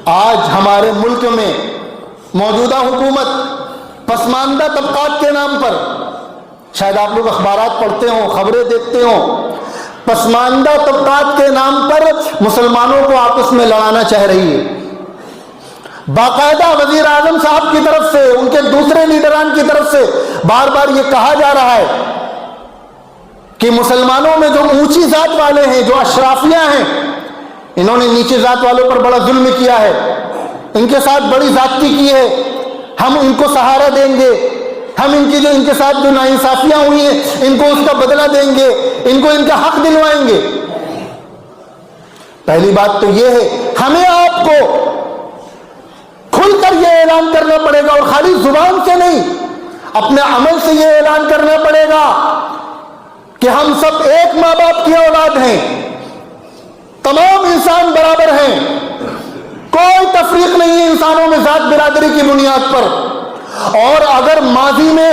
آج ہمارے ملک میں موجودہ حکومت پسماندہ طبقات کے نام پر، شاید آپ لوگ اخبارات پڑھتے ہوں، خبریں دیکھتے ہوں، پسماندہ طبقات کے نام پر مسلمانوں کو آپس میں لڑانا چاہ رہی ہے۔ باقاعدہ وزیر اعظم صاحب کی طرف سے، ان کے دوسرے لیڈران کی طرف سے بار بار یہ کہا جا رہا ہے کہ مسلمانوں میں جو اونچی ذات والے ہیں، جو اشرافیہ ہیں، انہوں نے نیچے ذات والوں پر بڑا ظلم کیا ہے، ان کے ساتھ بڑی زیادتی کی ہے، ہم ان کو سہارا دیں گے، ہم ان کے ساتھ جو ناانصافیاں ہوئی ہیں ان کو اس کا بدلہ دیں گے، ان کو ان کا حق دلوائیں گے۔ پہلی بات تو یہ ہے، ہمیں آپ کو کھل کر یہ اعلان کرنا پڑے گا، اور خالی زبان سے نہیں، اپنے عمل سے یہ اعلان کرنا پڑے گا کہ ہم سب ایک ماں باپ کی اولاد ہیں، تمام انسان برابر ہیں، کوئی تفریق نہیں ہے انسانوں میں ذات برادری کی بنیاد پر۔ اور اگر ماضی میں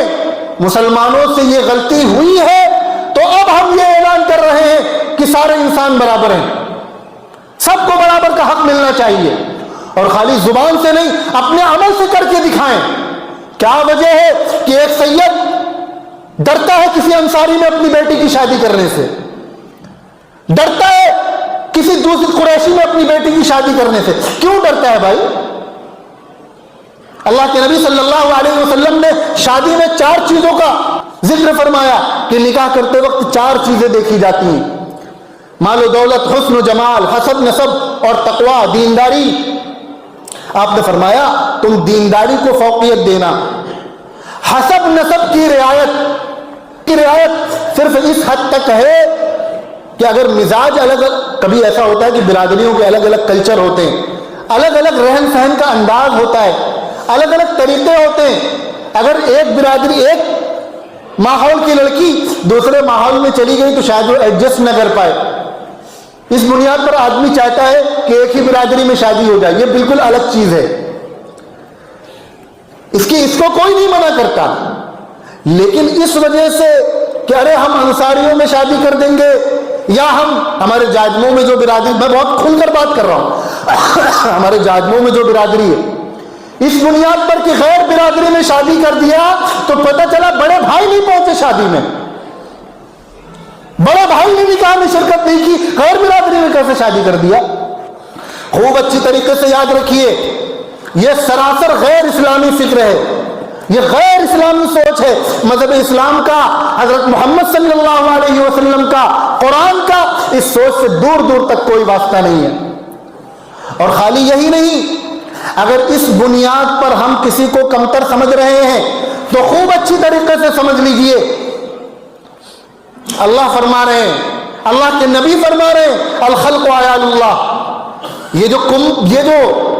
مسلمانوں سے یہ غلطی ہوئی ہے تو اب ہم یہ اعلان کر رہے ہیں کہ سارے انسان برابر ہیں، سب کو برابر کا حق ملنا چاہیے، اور خالی زبان سے نہیں، اپنے عمل سے کر کے دکھائیں۔ کیا وجہ ہے کہ ایک سید ڈرتا ہے کسی انصاری میں اپنی بیٹی کی شادی کرنے سے، ڈرتا ہے کسی دوسری قریشی میں اپنی بیٹی کی شادی کرنے سے؟ کیوں ڈرتا ہے بھائی؟ اللہ کے نبی صلی اللہ علیہ وسلم نے شادی میں 4 چیزوں کا ذکر فرمایا کہ نکاح کرتے وقت 4 چیزیں دیکھی جاتی ہیں: مال و دولت، حسن و جمال، حسب نسب اور تقوی، دینداری۔ آپ نے فرمایا تم دینداری کو فوقیت دینا، حسب نسب کی رعایت صرف اس حد تک ہے کہ اگر مزاج کبھی ایسا ہوتا ہے کہ برادریوں کے الگ الگ کلچر ہوتے ہیں، الگ الگ رہن سہن کا انداز ہوتا ہے، الگ الگ طریقے ہوتے ہیں، اگر ایک برادری، ایک ماحول کی لڑکی دوسرے ماحول میں چلی گئی تو شاید وہ ایڈجسٹ نہ کر پائے۔ اس بنیاد پر آدمی چاہتا ہے کہ ایک ہی برادری میں شادی ہو جائے، یہ بالکل الگ چیز ہے، اس کو کوئی نہیں منع کرتا، لیکن اس وجہ سے کہ ارے ہم انصاریوں میں شادی کر دیں گے، یا ہمارے جاجموں میں جو برادری، میں بہت کھل کر بات کر رہا ہوں، ہمارے جاجموں میں جو برادری ہے، اس بنیاد پر کہ غیر برادری میں شادی کر دیا تو پتہ چلا بڑے بھائی نہیں پہنچے شادی میں، بڑے بھائی نے نکاح میں شرکت نہیں کی، غیر برادری میں کیسے شادی کر دیا؟ خوب اچھی طریقے سے یاد رکھیے، یہ سراسر غیر اسلامی فکر ہے، یہ غیر اسلامی سوچ ہے۔ مذہب اسلام کا، حضرت محمد صلی اللہ علیہ وسلم کا، قرآن کا اس سوچ سے دور دور تک کوئی واسطہ نہیں ہے۔ اور خالی یہی نہیں، اگر اس بنیاد پر ہم کسی کو کمتر سمجھ رہے ہیں تو خوب اچھی طریقے سے سمجھ لیجئے، اللہ فرما رہے ہیں، اللہ کے نبی فرما رہے ہیں، الخلق عیال اللہ، یہ جو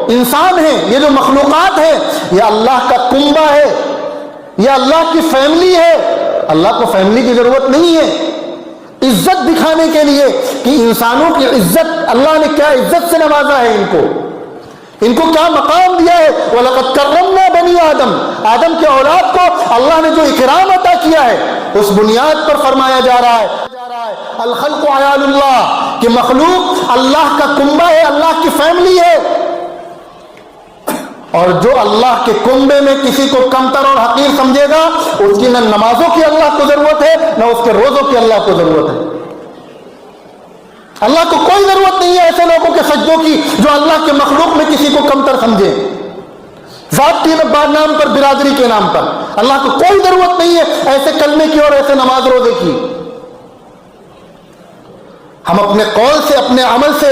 انسان ہیں، یہ جو مخلوقات ہیں، یہ اللہ کا کنبہ ہے، یہ اللہ کی فیملی ہے۔ اللہ کو فیملی کی ضرورت نہیں ہے، عزت دکھانے کے لیے کہ انسانوں کی عزت، اللہ نے کیا عزت سے نوازا ہے ان کو کیا مقام دیا ہے۔ وَلَقَدْ كَرَّمْنَا بَنِي آدم کے اولاد کو اللہ نے جو اکرام عطا کیا ہے، اس بنیاد پر فرمایا جا رہا ہے الخلق عیال اللہ، کہ مخلوق اللہ کا کنبہ ہے، اللہ کی فیملی ہے، اور جو اللہ کے کنبے میں کسی کو کمتر اور حقیر سمجھے گا، اس کی نہ نمازوں کی اللہ کو ضرورت ہے، نہ اس کے روزوں کی اللہ کو ضرورت ہے۔ اللہ کو کوئی ضرورت نہیں ہے ایسے لوگوں کے سجدوں کی جو اللہ کے مخلوق میں کسی کو کمتر سمجھے، ذات کے نام پر، برادری کے نام پر۔ اللہ کو کوئی ضرورت نہیں ہے ایسے کلمے کی اور ایسے نماز روزے کی۔ ہم اپنے قول سے، اپنے عمل سے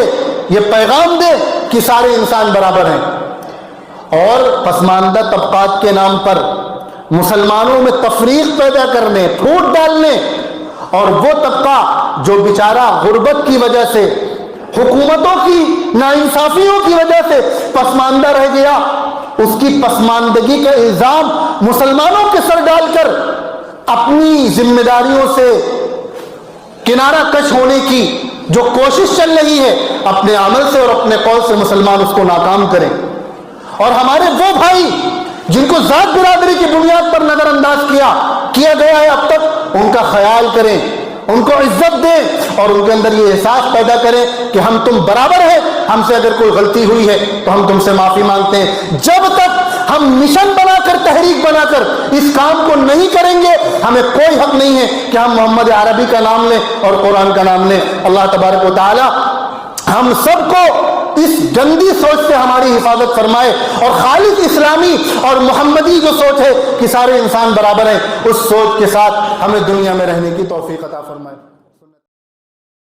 یہ پیغام دیں کہ سارے انسان برابر ہیں، اور پسماندہ طبقات کے نام پر مسلمانوں میں تفریق پیدا کرنے، پھوٹ ڈالنے، اور وہ طبقہ جو بیچارہ غربت کی وجہ سے، حکومتوں کی ناانصافیوں کی وجہ سے پسماندہ رہ گیا، اس کی پسماندگی کا الزام مسلمانوں کے سر ڈال کر اپنی ذمہ داریوں سے کنارہ کش ہونے کی جو کوشش چل رہی ہے، اپنے عمل سے اور اپنے قول سے مسلمان اس کو ناکام کریں۔ اور ہمارے وہ بھائی جن کو ذات برادری کی بنیاد پر نظر انداز کیا گیا ہے اب تک، ان کا خیال کریں، ان کو عزت دیں اور ان کے اندر یہ احساس پیدا کریں کہ ہم تم برابر ہیں، ہم سے اگر کوئی غلطی ہوئی ہے تو ہم تم سے معافی مانگتے ہیں۔ جب تک ہم مشن بنا کر، تحریک بنا کر اس کام کو نہیں کریں گے، ہمیں کوئی حق نہیں ہے کہ ہم محمد عربی کا نام لیں اور قرآن کا نام لیں۔ اللہ تبارک و تعالی ہم سب کو اس گندی سوچ سے ہماری حفاظت فرمائے، اور خالص اسلامی اور محمدی جو سوچ ہے کہ سارے انسان برابر ہیں، اس سوچ کے ساتھ ہمیں دنیا میں رہنے کی توفیق عطا فرمائے۔